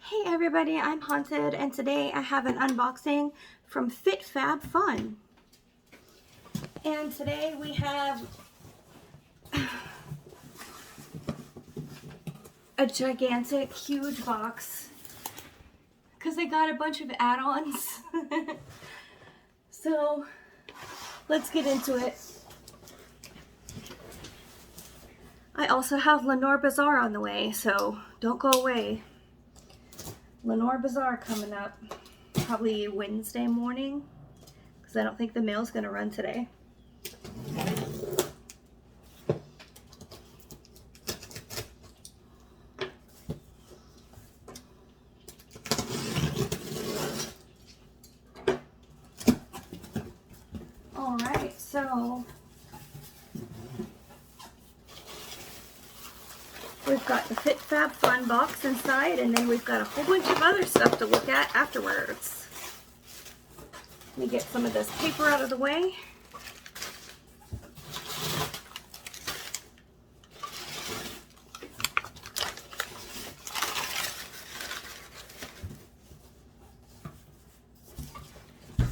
Hey everybody, I'm Haunted, and today I have an unboxing from FabFitFun. And today we have a gigantic, huge box because I got a bunch of add-ons. So let's get into it. I also have Lenore Bazaar on the way, so don't go away. Lenore Bazaar coming up probably Wednesday morning because I don't think the mail's going to run today. Alright, so we've got the FabFitFun box inside, and then we've got a whole bunch of other stuff to look at afterwards. Let me get some of this paper out of the way.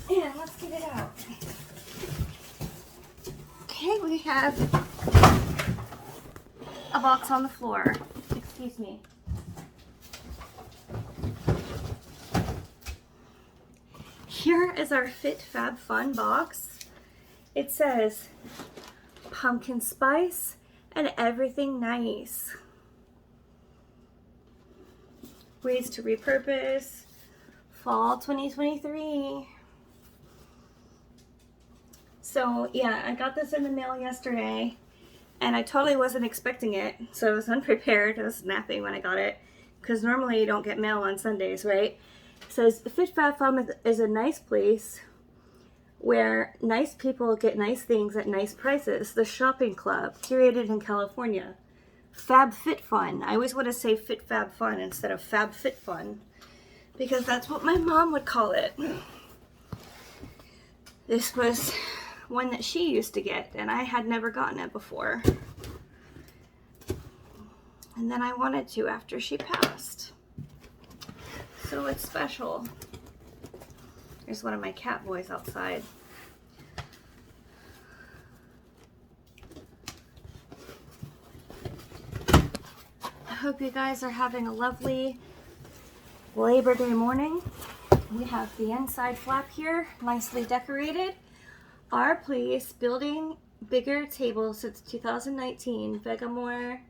And let's get it out. Okay, we have a box on the floor. Excuse me. Here is our FabFitFun box. It says pumpkin spice and everything nice. Ways to repurpose. Fall 2023. So yeah, I got this in the mail yesterday. And I totally wasn't expecting it, so I was unprepared. I was napping when I got it, because normally you don't get mail on Sundays, right? It says, FabFitFun is a nice place where nice people get nice things at nice prices. The shopping club, curated in California. FabFitFun. I always want to say FabFitFun instead of FabFitFun, because that's what my mom would call it. This was one that she used to get, and I had never gotten it before. And then I wanted to after she passed. So it's special. There's one of my cat boys outside. I hope you guys are having a lovely Labor Day morning. We have the inside flap here, nicely decorated. Our place, building bigger tables since 2019. Vegamore.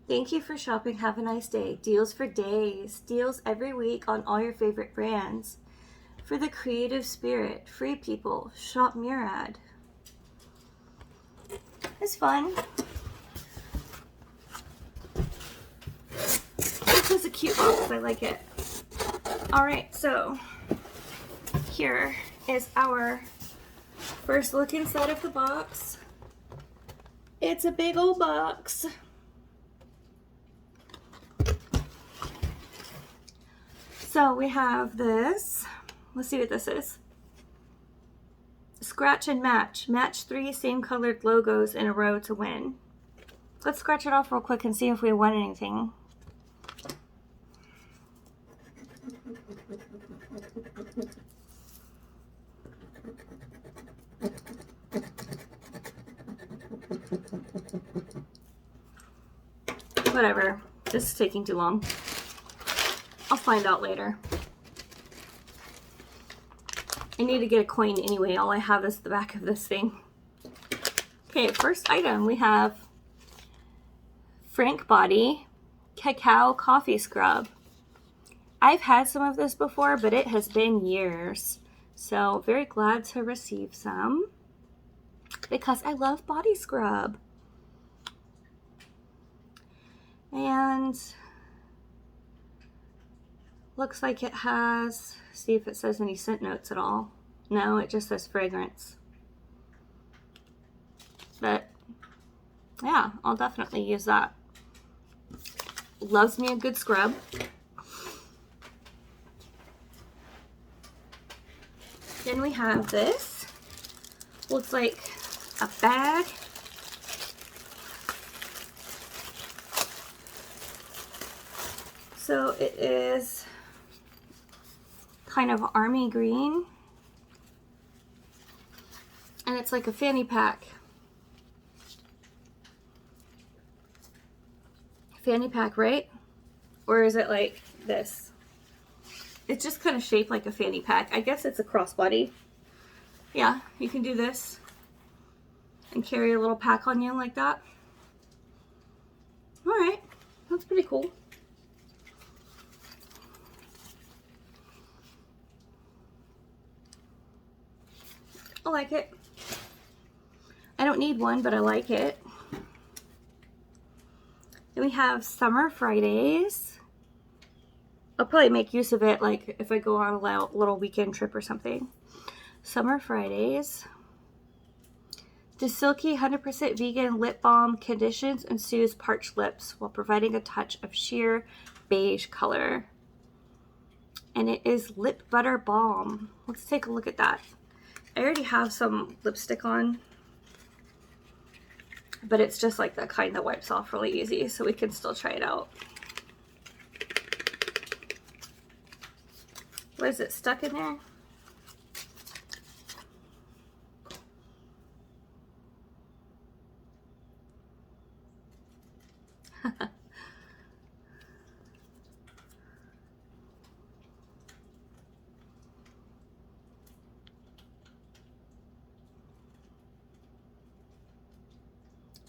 Thank you for shopping. Have a nice day. Deals for days. Deals every week on all your favorite brands. For the creative spirit. Free people. Shop Murad. It's fun. This is a cute box. I like it. Alright, so here is our first look inside of the box. It's a big old box. So we have this. Let's see what this is. Scratch and match. Match 3 same colored logos in a row to win. Let's scratch it off real quick and see if we won anything. Whatever. This is taking too long. I'll find out later. I need to get a coin anyway. All I have is the back of this thing. Okay, first item we have Frank Body Cacao Coffee Scrub. I've had some of this before, but it has been years. So very glad to receive some because I love body scrub. And looks like it has, see if it says any scent notes at all. No, it just says fragrance. But yeah, I'll definitely use that. Loves me a good scrub. Then we have this. Looks like a bag. So it is kind of army green. And it's like a fanny pack. Fanny pack, right? Or is it like this? It's just kind of shaped like a fanny pack. I guess it's a crossbody. Yeah, you can do this and carry a little pack on you like that. All right, that's pretty cool. I like it. I don't need one, but I like it. Then we have Summer Fridays. I'll probably make use of it like if I go on a little weekend trip or something. Summer Fridays. The silky 100% vegan lip balm conditions and soothes parched lips while providing a touch of sheer beige color. And it is lip butter balm. Let's take a look at that. I already have some lipstick on, but it's just like the kind that wipes off really easy, so we can still try it out. What is it, stuck in there?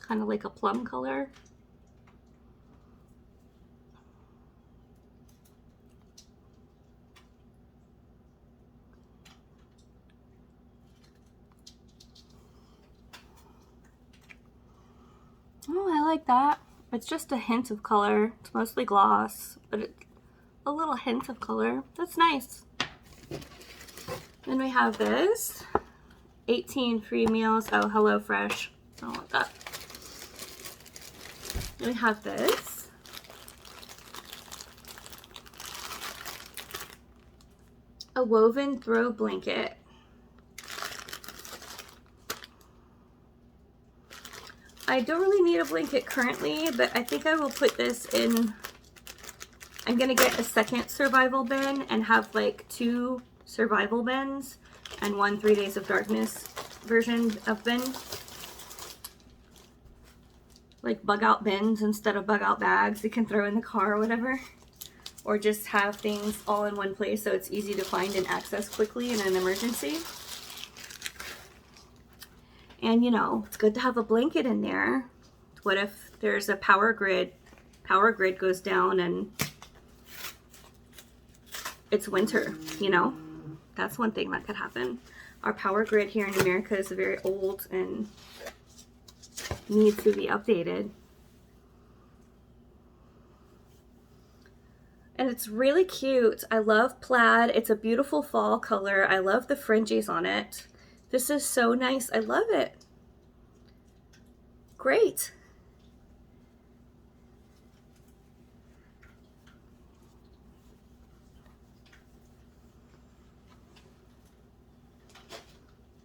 Kind of like a plum color. Oh, I like that. It's just a hint of color. It's mostly gloss, but it's a little hint of color. That's nice. Then we have this. 18 free meals. Oh, HelloFresh. I don't want that. Then we have this. A woven throw blanket. I don't really need a blanket currently, but I think I will put this in. I'm gonna get a second survival bin and have like 2 survival bins and 1 3 Days of Darkness version of bin. Like bug out bins instead of bug out bags you can throw in the car or whatever. Or just have things all in one place so it's easy to find and access quickly in an emergency. And you know, it's good to have a blanket in there. What if there's a power grid goes down and it's winter, you know? That's one thing that could happen. Our power grid here in America is very old and needs to be updated. And it's really cute. I love plaid. It's a beautiful fall color. I love the fringes on it. This is so nice. I love it. Great.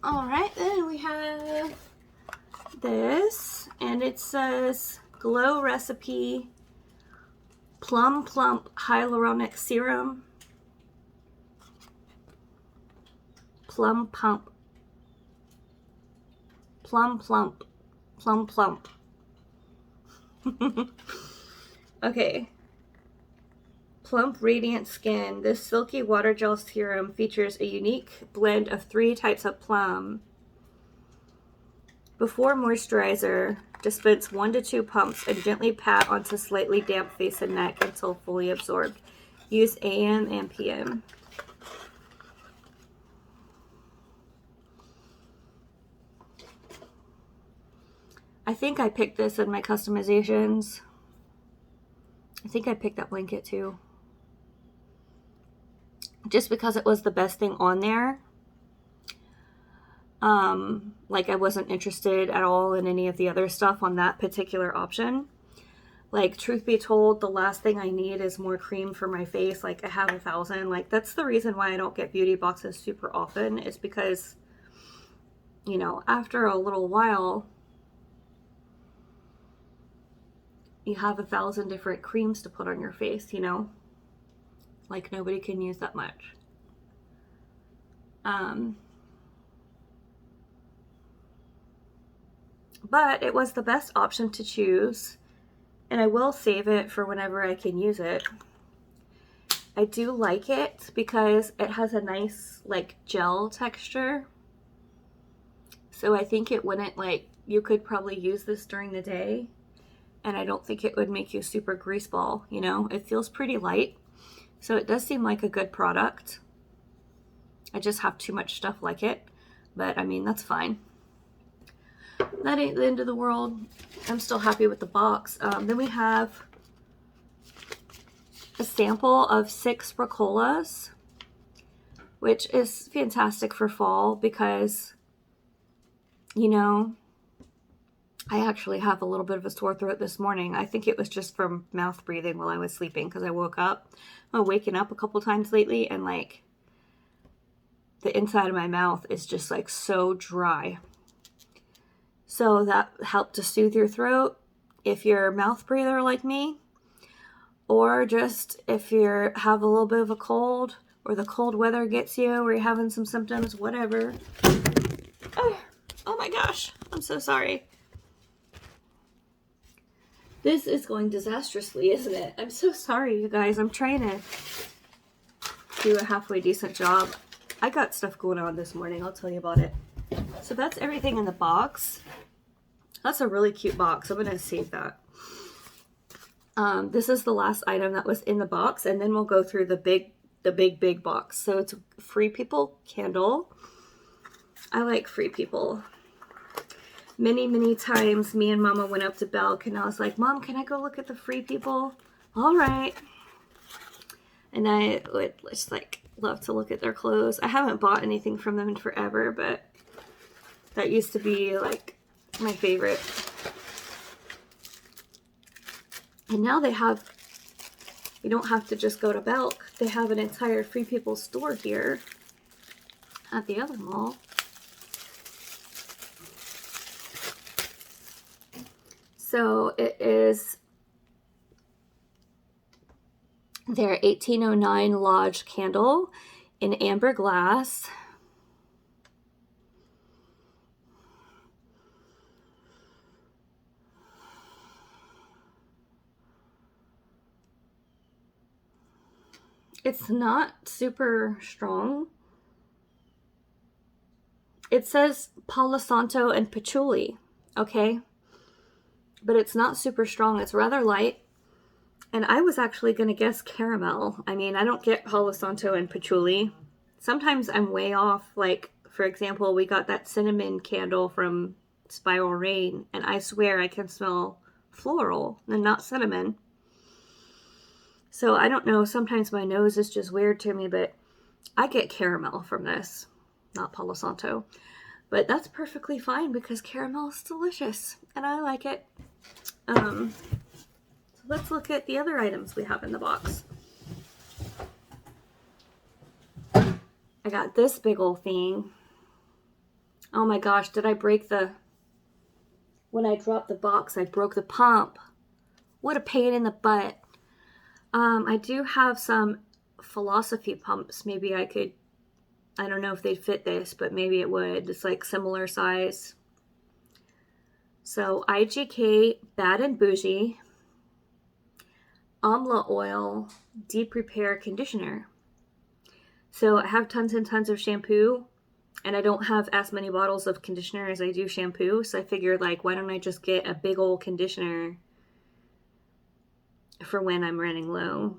All right, then we have this, and it says Glow Recipe Plum Plump Hyaluronic Serum. Plum Plump. Plum Plump. Plum Plump. Okay. Plump Radiant Skin. This silky water gel serum features a unique blend of 3 types of plum. Before moisturizer, dispense 1 to 2 pumps and gently pat onto slightly damp face and neck until fully absorbed. Use AM and PM. I think I picked this in my customizations. I think I picked that blanket too. Just because it was the best thing on there. Like I wasn't interested at all in any of the other stuff on that particular option. Like, truth be told, the last thing I need is more cream for my face. Like, I have 1,000. Like, that's the reason why I don't get beauty boxes super often, is because, you know, after a little while, you have 1,000 different creams to put on your face, you know? Like nobody can use that much. But it was the best option to choose, and I will save it for whenever I can use it. I do like it because it has a nice like gel texture. So I think it wouldn't, like, you could probably use this during the day, and I don't think it would make you super grease ball, you know? It feels pretty light, so it does seem like a good product. I just have too much stuff like it, but I mean, that's fine. That ain't the end of the world. I'm still happy with the box. Then we have a sample of 6 Ricolas, which is fantastic for fall because, you know, I actually have a little bit of a sore throat this morning. I think it was just from mouth breathing while I was sleeping because I woke up. I'm waking up a couple times lately, and like the inside of my mouth is just like so dry. So that helped to soothe your throat if you're a mouth breather like me, or just if you have a little bit of a cold, or the cold weather gets you, or you're having some symptoms, whatever. Oh my gosh, I'm so sorry. This is going disastrously, isn't it? I'm so sorry, you guys. I'm trying to do a halfway decent job. I got stuff going on this morning. I'll tell you about it. So that's everything in the box. That's a really cute box. I'm going to save that. This is the last item that was in the box, and then we'll go through the big box. So it's a Free People candle. I like Free People. Many times me and Mama went up to Belk, and I was like, Mom, can I go look at the Free People? All right. And I would just like love to look at their clothes. I haven't bought anything from them in forever, but that used to be like my favorite. And now they have, you don't have to just go to Belk. They have an entire Free People store here at the other mall. So it is their 1809 Lodge candle in amber glass. It's not super strong. It says Palo Santo and patchouli, okay? But it's not super strong. It's rather light. And I was actually going to guess caramel. I mean, I don't get Palo Santo and patchouli. Sometimes I'm way off. Like, for example, we got that cinnamon candle from Spiral Rain, and I swear I can smell floral and not cinnamon. So I don't know. Sometimes my nose is just weird to me, but I get caramel from this, not Palo Santo. But that's perfectly fine because caramel is delicious, and I like it. So let's look at the other items we have in the box. I got this big old thing. Oh my gosh, did I break when I dropped the box, I broke the pump. What a pain in the butt. I do have some Philosophy pumps. Maybe I could, I don't know if they'd fit this, but maybe it would. It's like similar size. So IGK Bad and Bougie Amla Oil Deep Repair Conditioner. So I have tons and tons of shampoo, and I don't have as many bottles of conditioner as I do shampoo. So I figured, like, why don't I just get a big old conditioner for when I'm running low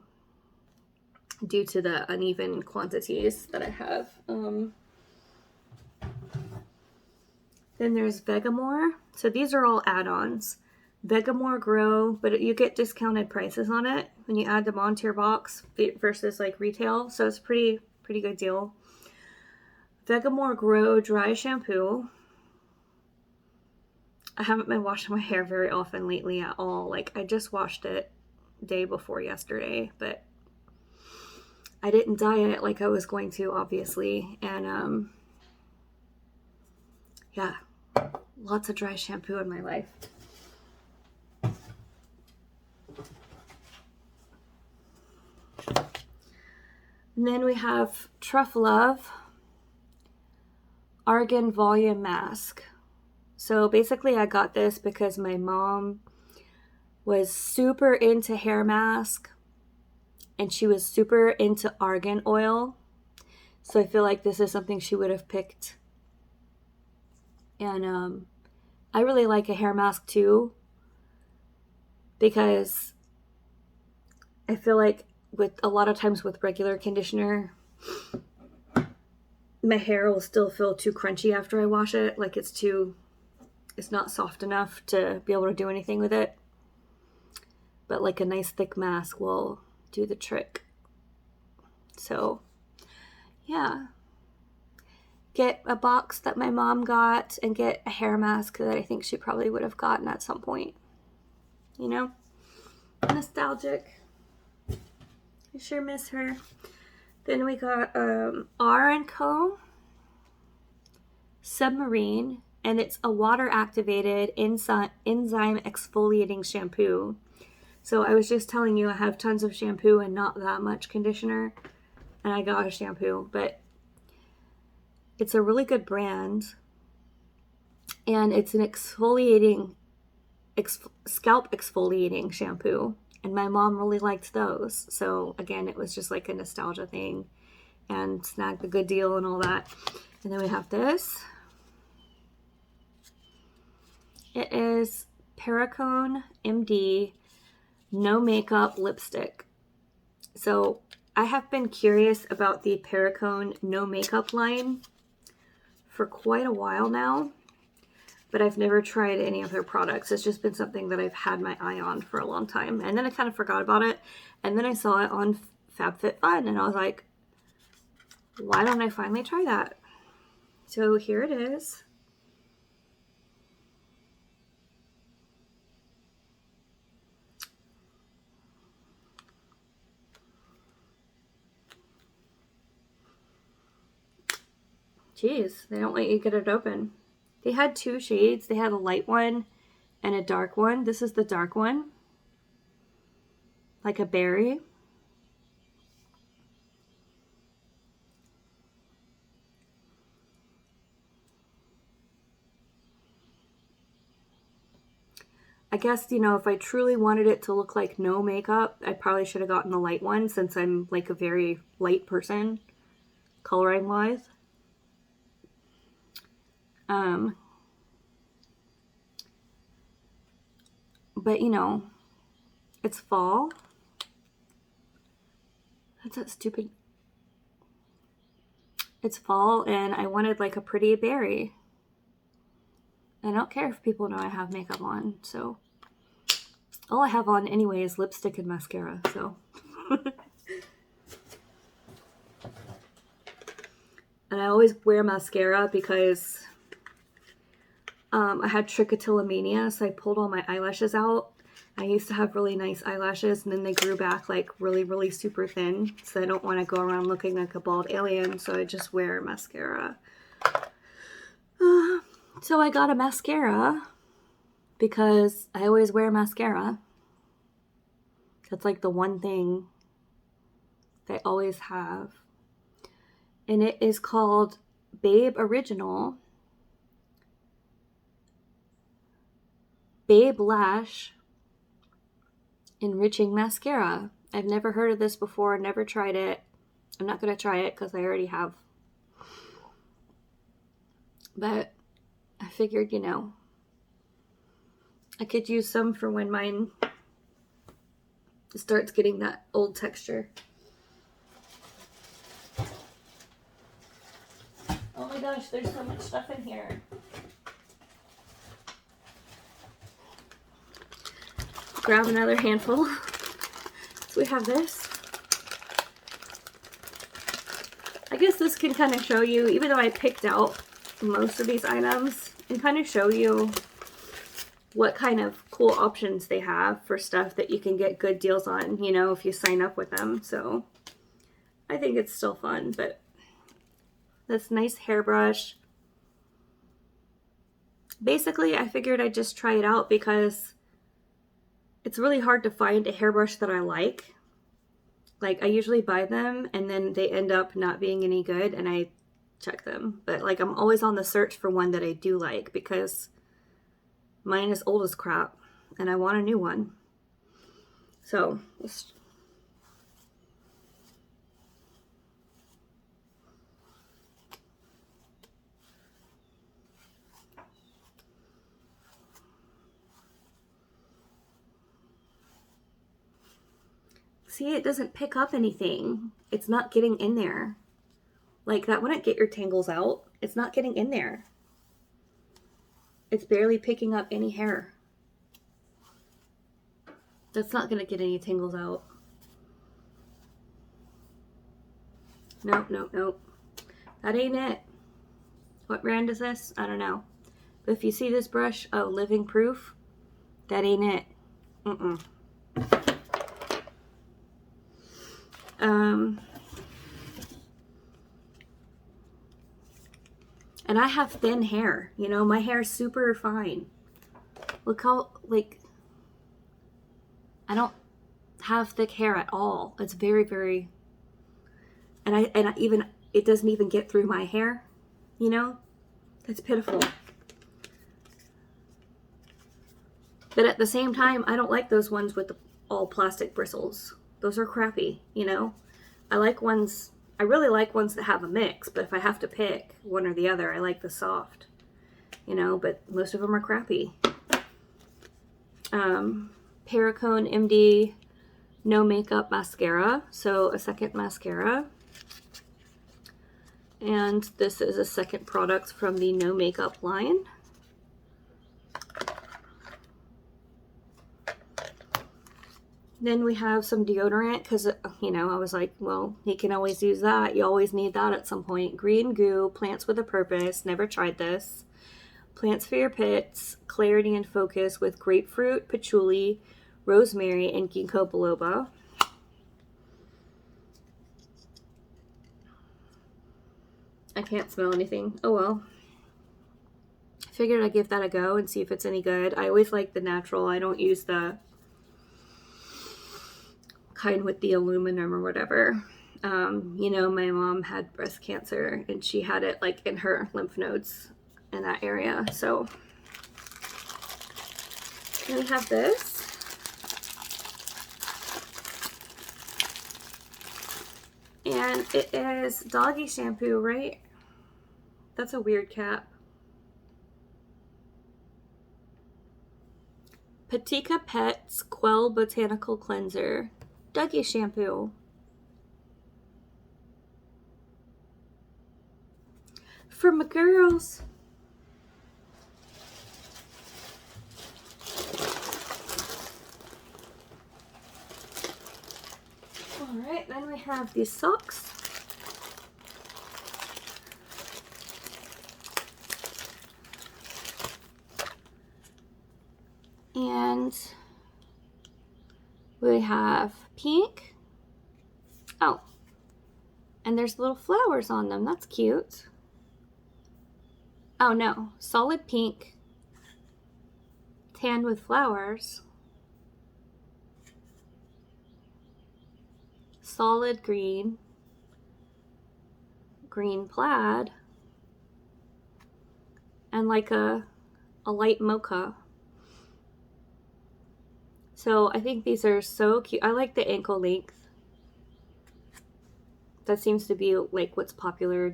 due to the uneven quantities that I have. Then there's Vegamore. So these are all add-ons. Vegamore Grow, but you get discounted prices on it when you add them onto your box versus like retail. So it's pretty good deal. Vegamore Grow Dry Shampoo. I haven't been washing my hair very often lately at all. Like, I just washed it day before yesterday, but I didn't dye it like I was going to, obviously. And yeah, lots of dry shampoo in my life. And then we have Truff Love Argan Volume Mask. So basically I got this because my mom was super into hair mask and she was super into argan oil. So I feel like this is something she would have picked. And I really like a hair mask too, because I feel like with a lot of times with regular conditioner, my hair will still feel too crunchy after I wash it. Like it's not soft enough to be able to do anything with it. But like a nice thick mask will do the trick. So yeah, get a box that my mom got and get a hair mask that I think she probably would have gotten at some point. You know? Nostalgic. I sure miss her. Then we got R&Co Submarine, and it's a water activated enzyme exfoliating shampoo. So I was just telling you I have tons of shampoo and not that much conditioner, and I got a shampoo, but it's a really good brand, and it's an scalp exfoliating shampoo, and my mom really liked those. So again, it was just like a nostalgia thing, and snagged a good deal and all that. And then we have this. It is Perricone MD No Makeup Lipstick. So I have been curious about the Perricone No Makeup line for quite a while now, but I've never tried any of their products. It's just been something that I've had my eye on for a long time. And then I kind of forgot about it. And then I saw it on FabFitFun and I was like, why don't I finally try that? So here it is. Jeez, they don't let you get it open. They had two shades. They had a light one and a dark one. This is the dark one. Like a berry. I guess, you know, if I truly wanted it to look like no makeup, I probably should have gotten the light one, since I'm like a very light person, coloring wise. But you know, it's fall. That's that stupid. It's fall and I wanted like a pretty berry. I don't care if people know I have makeup on, so all I have on anyway is lipstick and mascara, so. And I always wear mascara because I had trichotillomania, so I pulled all my eyelashes out. I used to have really nice eyelashes, and then they grew back like really, really super thin, so I don't want to go around looking like a bald alien, so I just wear mascara. So I got a mascara because I always wear mascara. That's like the one thing that I always have. And it is called Babe Original Babe Lash Enriching Mascara. I've never heard of this before, never tried it. I'm not going to try it because I already have. But I figured, you know, I could use some for when mine starts getting that old texture. Oh my gosh, there's so much stuff in here. Grab another handful. So we have this. I guess this can kind of show you, even though I picked out most of these items, and kind of show you what kind of cool options they have for stuff that you can get good deals on, you know, if you sign up with them. So I think it's still fun. But this nice hairbrush. Basically, I figured I'd just try it out because it's really hard to find a hairbrush that I like. Like, I usually buy them and then they end up not being any good and I check them. But like, I'm always on the search for one that I do like because mine is old as crap and I want a new one. So let's... See, it doesn't pick up anything. It's not getting in there. Like, that wouldn't get your tangles out. It's not getting in there. It's barely picking up any hair. That's not going to get any tangles out. Nope, nope, nope. That ain't it. What brand is this? I don't know. But if you see this brush, oh, Living Proof, that ain't it. Mm-mm. And I have thin hair, you know, my hair's super fine. Look how, like, I don't have thick hair at all. It's very, very, and I even, it doesn't even get through my hair, you know? That's pitiful. But at the same time, I don't like those ones with the all plastic bristles. Those are crappy, you know? I like ones, I really like ones that have a mix, but if I have to pick one or the other, I like the soft, you know, but most of them are crappy. Paracone MD No Makeup Mascara, so a second mascara. And this is a second product from the No Makeup line. Then we have some deodorant because, you know, I was like, well, he can always use that. You always need that at some point. Green Goo, Plants with a Purpose. Never tried this. Plants for Your Pits, Clarity and Focus with grapefruit, patchouli, rosemary, and ginkgo biloba. I can't smell anything. Oh well. Figured I'd give that a go and see if it's any good. I always like the natural. I don't use the kind with the aluminum or whatever. You know, my mom had breast cancer and she had it like in her lymph nodes in that area. So then we have this. And it is doggy shampoo, right? That's a weird cap. Patika Pets Quell Botanical Cleanser. Doggy shampoo. For my girls. Alright, then we have these socks. And we have pink. Oh, and there's little flowers on them. That's cute. Oh no, solid pink, tan with flowers. Solid green, green plaid, and like a light mocha. So I think these are so cute. I like the ankle length. That seems to be like what's popular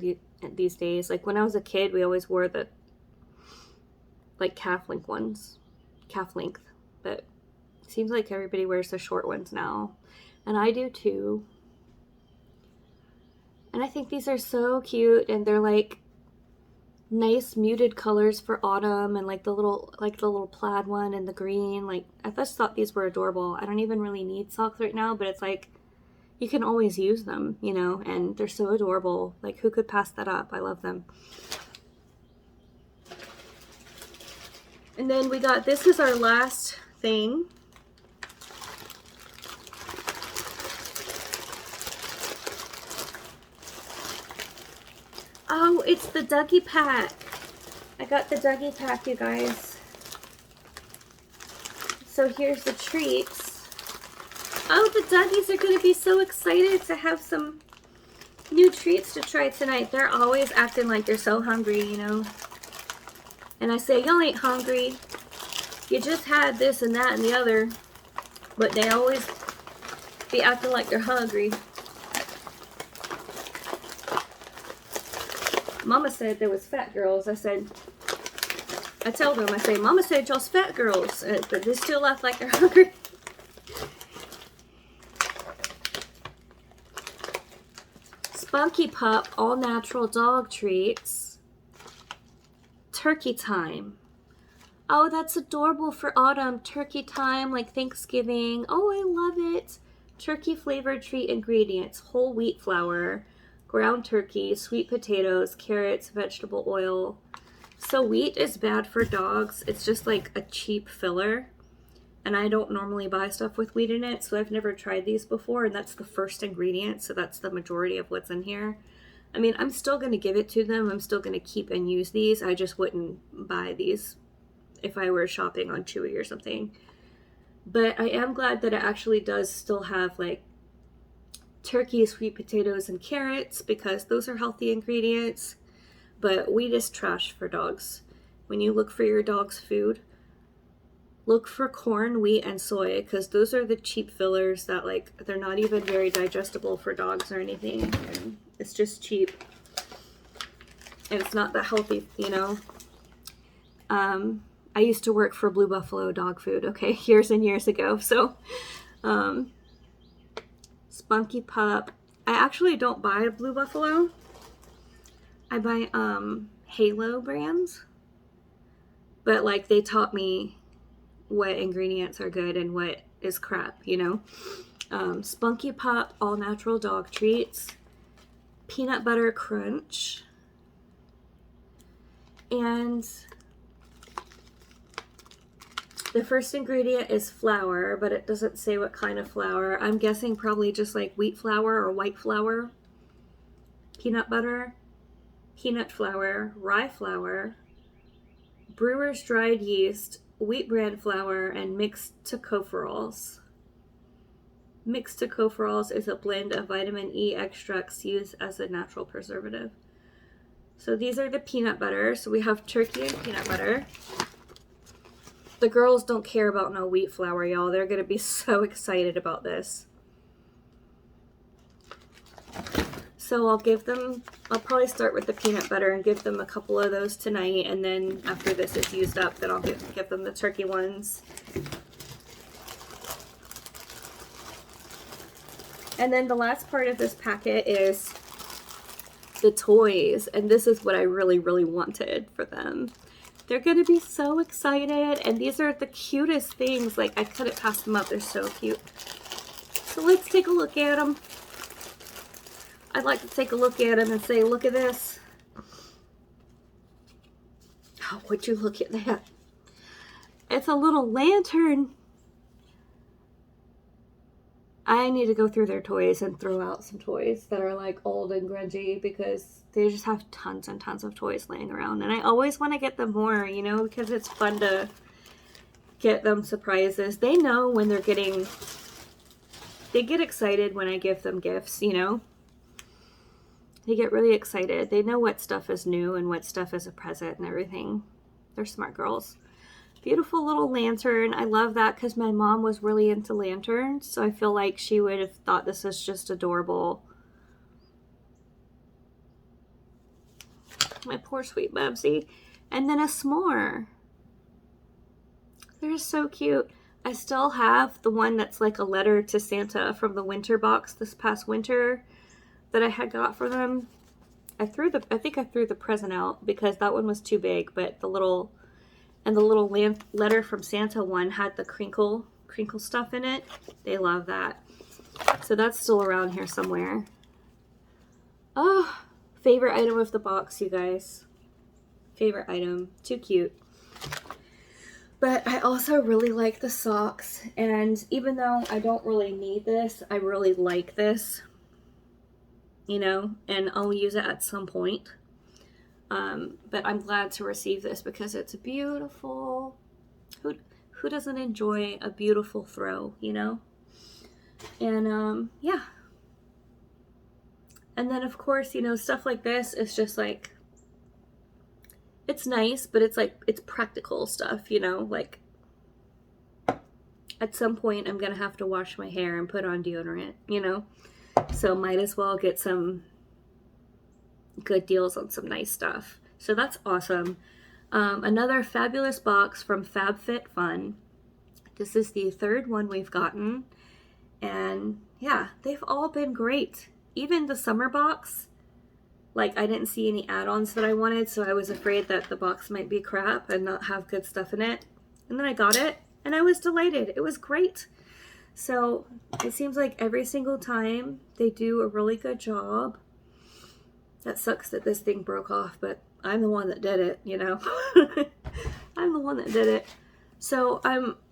these days. Like when I was a kid, we always wore the like calf length ones, but it seems like everybody wears the short ones now. And I do too. And I think these are so cute, and they're like nice muted colors for autumn, and like the little plaid one and the green. Like I just thought these were adorable. I don't even really need socks right now, but it's like you can always use them, you know, and they're so adorable. Like who could pass that up? I love them. And then we got, this is our last thing. Oh, it's the Dougie pack. I got the Dougie pack, you guys. So here's the treats. Oh, the doggies are going to be so excited to have some new treats to try tonight. They're always acting like they're so hungry, you know. And I say, y'all ain't hungry. You just had this and that and the other. But they always be acting like they're hungry. Mama said there was fat girls. I told them, I say, Mama said y'all's fat girls. But they still act like they're hungry. Spunky Pup all natural dog treats. Turkey time. Oh, that's adorable for autumn. Turkey time, like Thanksgiving. Oh, I love it. Turkey flavored treat ingredients. Whole wheat flour, ground turkey, sweet potatoes, carrots, vegetable oil. So wheat is bad for dogs. It's just like a cheap filler. And I don't normally buy stuff with wheat in it, so I've never tried these before, and that's the first ingredient, so that's the majority of what's in here. I mean, I'm still going to give it to them. I'm still going to keep and use these. I just wouldn't buy these if I were shopping on Chewy or something. But I am glad that it actually does still have like turkey, sweet potatoes, and carrots, because those are healthy ingredients. But wheat is trash for dogs. When you look for your dog's food, look for corn, wheat, and soy, because those are the cheap fillers that, like, they're not even very digestible for dogs or anything. And it's just cheap. And it's not that healthy, you know. I used to work for Blue Buffalo dog food, okay, years and years ago. So, Spunky Pup. I actually don't buy Blue Buffalo. I buy Halo brands. But, like, they taught me what ingredients are good and what is crap, you know. Spunky Pup all natural dog treats, peanut butter crunch, and the first ingredient is flour, but it doesn't say what kind of flour. I'm guessing probably just like wheat flour or white flour, peanut butter, peanut flour, rye flour, brewer's dried yeast, wheat bran flour, and mixed tocopherols. Mixed tocopherols is a blend of vitamin E extracts used as a natural preservative. So these are the peanut butter. So we have turkey and peanut butter. The girls don't care about no wheat flour, y'all. They're going to be so excited about this. So I'll probably start with the peanut butter and give them a couple of those tonight. And then after this is used up, then I'll give them the turkey ones. And then the last part of this packet is the toys. And this is what I really, really wanted for them. They're going to be so excited. And these are the cutest things. Like, I couldn't pass them up. They're so cute. So let's take a look at them. I'd like to take a look at them and say, look at this. Oh, would you look at that? It's a little lantern. I need to go through their toys and throw out some toys that are like old and grungy, because they just have tons and tons of toys laying around. And I always want to get them more, you know, because it's fun to get them surprises. They know when they get excited when I give them gifts, you know. They get really excited. They know what stuff is new and what stuff is a present and everything. They're smart girls. Beautiful little lantern. I love that because my mom was really into lanterns. So I feel like she would have thought this is just adorable. My poor sweet Bubsy. And then a s'more. They're so cute. I still have the one that's like a letter to Santa from the winter box this past winter that I had got for them. I think I threw the present out because that one was too big, but the little letter from Santa one had the crinkle stuff in it. They love that. So that's still around here somewhere. Oh, favorite item of the box, you guys. Favorite item. Too cute. But I also really like the socks, and even though I don't really need this, I really like this. You know, and I'll use it at some point. But I'm glad to receive this because it's beautiful. Who doesn't enjoy a beautiful throw, you know? And yeah. And then of course, you know, stuff like this is just like, it's nice, but it's like, it's practical stuff, you know, like at some point I'm gonna have to wash my hair and put on deodorant, you know, so might as well get some good deals on some nice stuff. So that's awesome. Another fabulous box from FabFitFun. This is the third one we've gotten, and yeah, they've all been great. Even the summer box, like I didn't see any add-ons that I wanted, so I was afraid that the box might be crap and not have good stuff in it. And then I got it, and I was delighted. It was great. So it seems like every single time they do a really good job. That sucks that this thing broke off, but I'm the one that did it, you know. I'm the one that did it. So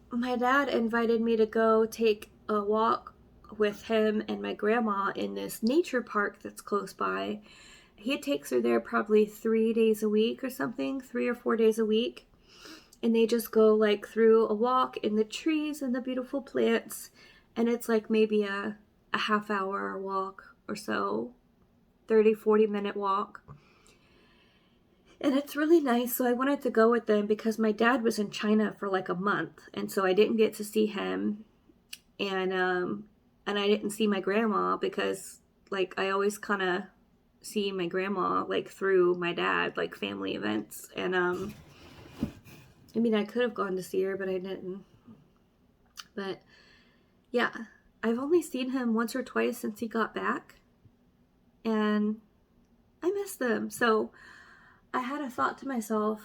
my dad invited me to go take a walk with him and my grandma in this nature park that's close by. He takes her there probably 3 days a week or something, 3 or 4 days a week. And they just go like through a walk in the trees and the beautiful plants. And it's like maybe a half hour walk or so, 30-40 minute walk. And it's really nice. So I wanted to go with them because my dad was in China for like a month, and so I didn't get to see him. And I didn't see my grandma because like I always kind of see my grandma like through my dad, like family events. And I mean, I could have gone to see her, but I didn't. But yeah, I've only seen him once or twice since he got back, and I miss them. So I had a thought to myself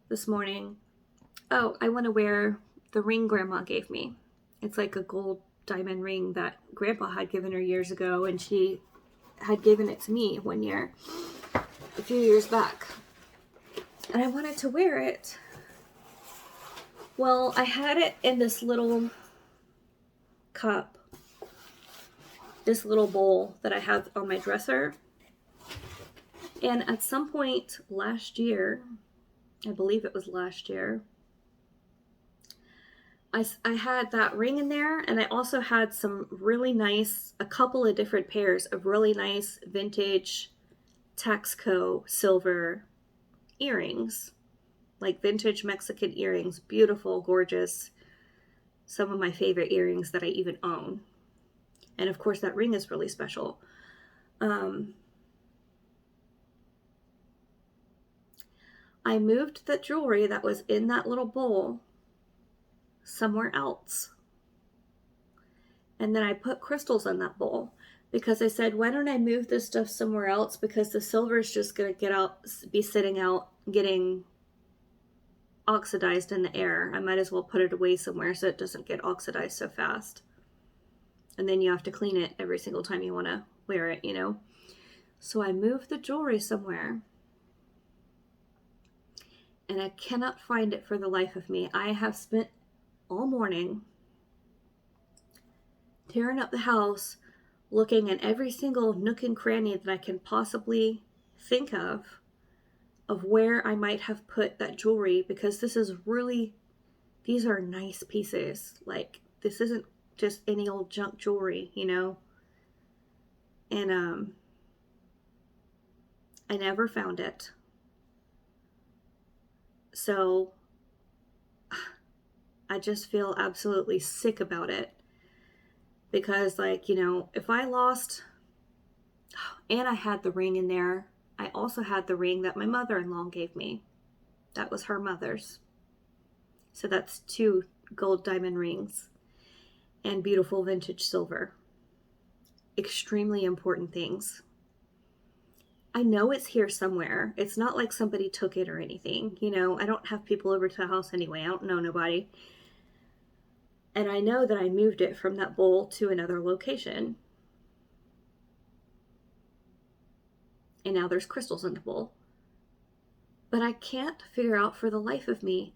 this morning. Oh, I want to wear the ring Grandma gave me. It's like a gold diamond ring that Grandpa had given her years ago, and she had given it to me one year, a few years back. And I wanted to wear it. Well, I had it in this little cup, this little bowl that I have on my dresser. And at some point last year, I believe it was last year, I had that ring in there, and I also had some really nice, a couple of different pairs of really nice vintage Taxco silver earrings, like vintage Mexican earrings, beautiful, gorgeous, some of my favorite earrings that I even own. And of course that ring is really special. I moved the jewelry that was in that little bowl somewhere else. And then I put crystals in that bowl because I said, why don't I move this stuff somewhere else? Because the silver is just going to be sitting out, getting oxidized in the air. I might as well put it away somewhere so it doesn't get oxidized so fast. And then you have to clean it every single time you want to wear it, you know? So I moved the jewelry somewhere, and I cannot find it for the life of me. I have spent all morning tearing up the house, looking at every single nook and cranny that I can possibly think of where I might have put that jewelry, because these are nice pieces. Like, this isn't just any old junk jewelry, you know? And I never found it. So I just feel absolutely sick about it. Because, like, you know, if I lost, and I had the ring in there, I also had the ring that my mother-in-law gave me. That was her mother's. So that's 2 gold diamond rings and beautiful vintage silver. Extremely important things. I know it's here somewhere. It's not like somebody took it or anything. You know, I don't have people over to the house anyway. I don't know nobody. And I know that I moved it from that bowl to another location. And now there's crystals in the bowl. But I can't figure out for the life of me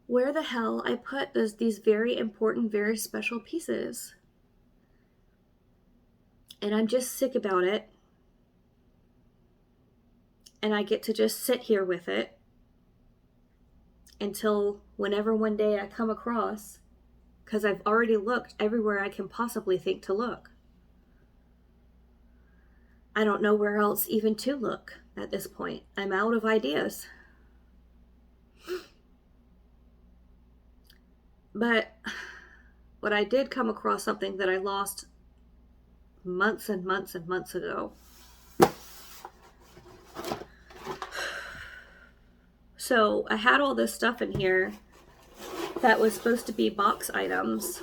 where the hell I put these very important, very special pieces. And I'm just sick about it. And I get to just sit here with it until whenever one day I come across because I've already looked everywhere I can possibly think to look. I don't know where else even to look at this point. I'm out of ideas. But what I did come across something that I lost months and months and months ago. So I had all this stuff in here that was supposed to be box items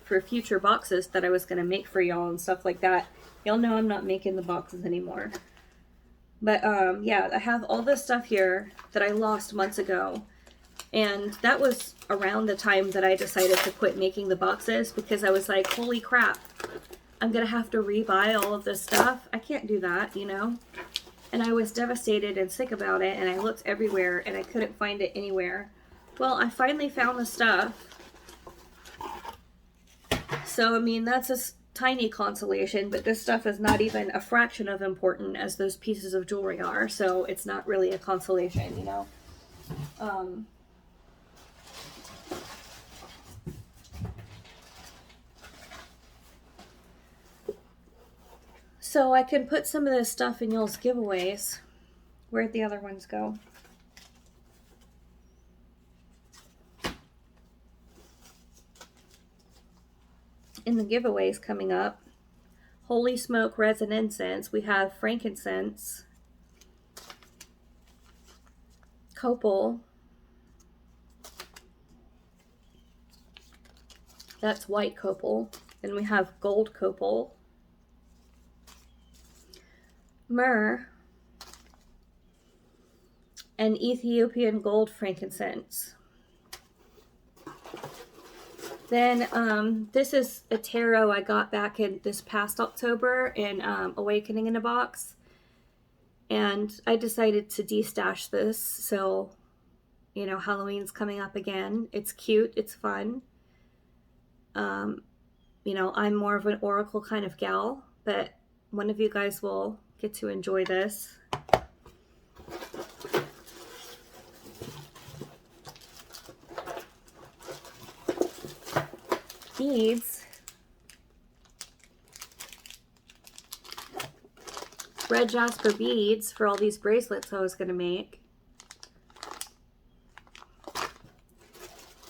for future boxes that I was going to make for y'all and stuff like that. Y'all know I'm not making the boxes anymore. But yeah, I have all this stuff here that I lost months ago. And that was around the time that I decided to quit making the boxes, because I was like, holy crap, I'm going to have to rebuy all of this stuff. I can't do that, you know? And I was devastated and sick about it, and I looked everywhere and I couldn't find it anywhere. Well, I finally found the stuff. So, I mean, that's a tiny consolation, but this stuff is not even a fraction of important as those pieces of jewelry are, so it's not really a consolation, you know? So I can put some of this stuff in y'all's giveaways. Where'd the other ones go? In the giveaways coming up, Holy Smoke Resin Incense, we have frankincense, copal, that's white copal, then we have gold copal, myrrh, and Ethiopian gold frankincense. Then this is a tarot I got back in this past October in Awakening in a Box. And I decided to de-stash this, so, you know, Halloween's coming up again. It's cute, it's fun. You know, I'm more of an oracle kind of gal, but one of you guys will get to enjoy this. Beads. Red jasper beads for all these bracelets I was going to make.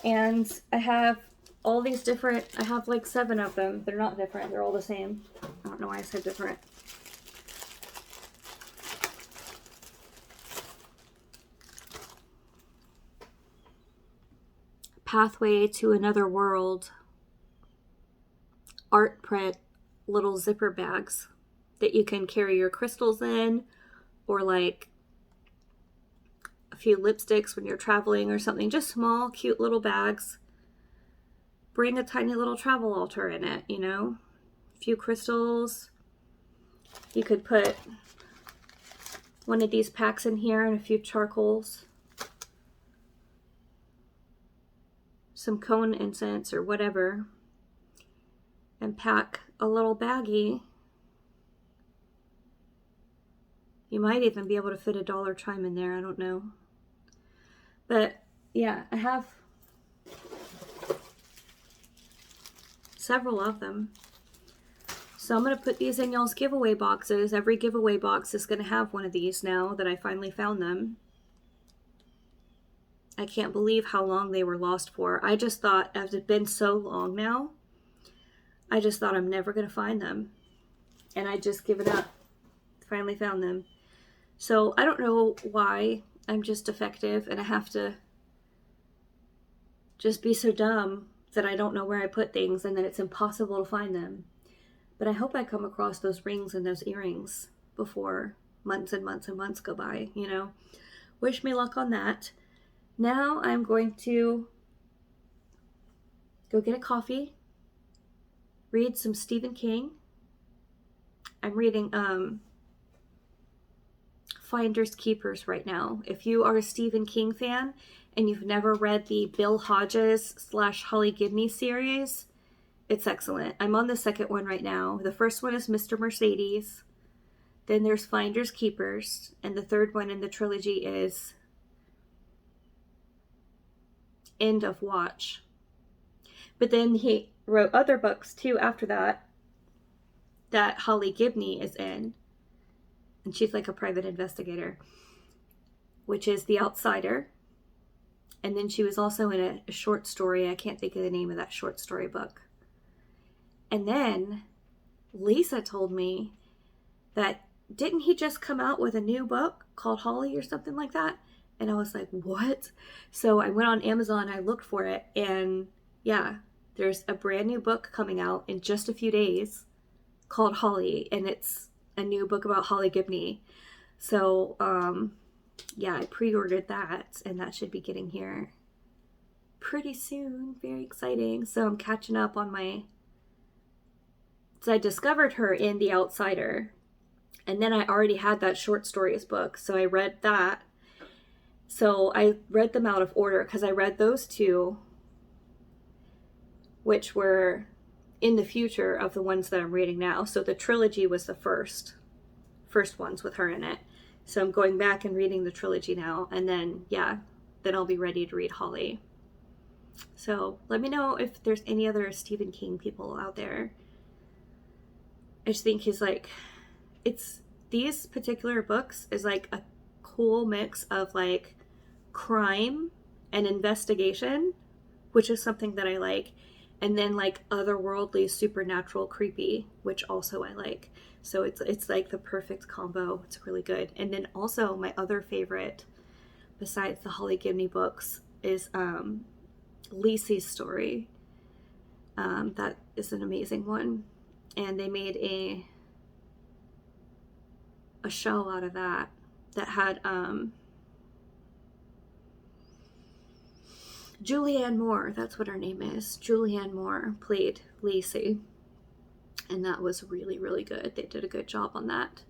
And I have all these different, I have like 7 of them. They're not different, they're all the same. I don't know why I said different. Pathway to Another World art print little zipper bags that you can carry your crystals in, or like a few lipsticks when you're traveling or something. Just small, cute little bags. Bring a tiny little travel altar in it, you know? A few crystals. You could put one of these packs in here and a few charcoals. Some cone incense or whatever. And pack a little baggie. You might even be able to fit a dollar chime in there, I don't know. But yeah, I have several of them. So I'm going to put these in y'all's giveaway boxes. Every giveaway box is going to have one of these now that I finally found them. I can't believe how long they were lost for. I just thought, as it's been so long now, I just thought I'm never going to find them. And I just given up. Finally found them. So I don't know why I'm just defective and I have to just be so dumb that I don't know where I put things and then it's impossible to find them. But I hope I come across those rings and those earrings before months and months and months go by, you know. Wish me luck on that. Now I'm going to go get a coffee, read some Stephen King. I'm reading Finders Keepers right now. If you are a Stephen King fan and you've never read the Bill Hodges / Holly Gibney series, it's excellent. I'm on the second one right now. The first one is Mr. Mercedes. Then there's Finders Keepers. And the third one in the trilogy is End of Watch. But then he wrote other books too after that, that Holly Gibney is in. And she's like a private investigator, which is The Outsider. And then she was also in a short story. I can't think of the name of that short story book. And then Lisa told me that didn't he just come out with a new book called Holly or something like that? And I was like, what? So I went on Amazon, I looked for it, and yeah, there's a brand new book coming out in just a few days called Holly, and it's a new book about Holly Gibney. So yeah, I pre-ordered that, and that should be getting here pretty soon. Very exciting. So I'm catching up on my... So I discovered her in The Outsider, and then I already had that short stories book, so I read that. So I read them out of order because I read those two, which were in the future of the ones that I'm reading now. So the trilogy was the first ones with her in it. So I'm going back and reading the trilogy now, and then yeah, then I'll be ready to read Holly. So let me know if there's any other Stephen King people out there. I just think he's like, it's, these particular books is like a cool mix of like crime and investigation, which is something that I like, and then like otherworldly, supernatural, creepy, which also I like. So it's like the perfect combo. It's really good. And then also my other favorite besides the Holly Gibney books is Lisey's story. That is an amazing one, and they made a show out of that had Julianne Moore, that's what her name is. Julianne Moore played Lisey, and that was really, really good. They did a good job on that.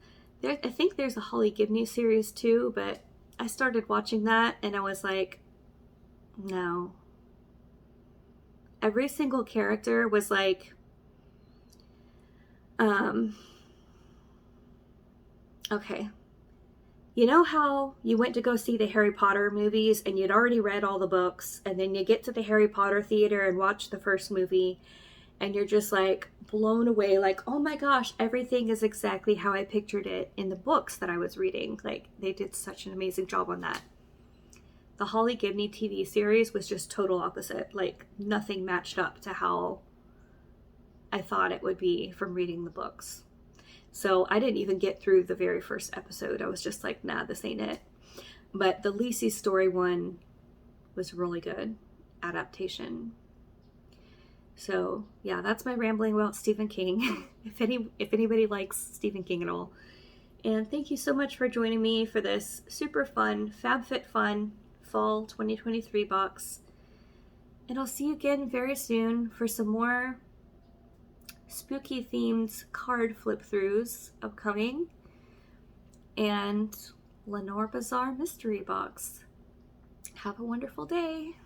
I think there's a Holly Gibney series too, but I started watching that and I was like, no. Every single character was like, okay. You know how you went to go see the Harry Potter movies and you'd already read all the books, and then you get to the Harry Potter theater and watch the first movie and you're just like blown away, like, oh my gosh, everything is exactly how I pictured it in the books that I was reading. Like, they did such an amazing job on that. The Holly Gibney TV series was just total opposite. Like, nothing matched up to how I thought it would be from reading the books. So I didn't even get through the very first episode. I was just like, nah, this ain't it. But the Lisey story one was really good adaptation. So yeah, that's my rambling about Stephen King. if anybody likes Stephen King at all. And thank you so much for joining me for this super fun FabFitFun Fall 2023 box. And I'll see you again very soon for some more spooky themed card flip throughs upcoming, and Lenore Bazaar mystery box. Have a wonderful day.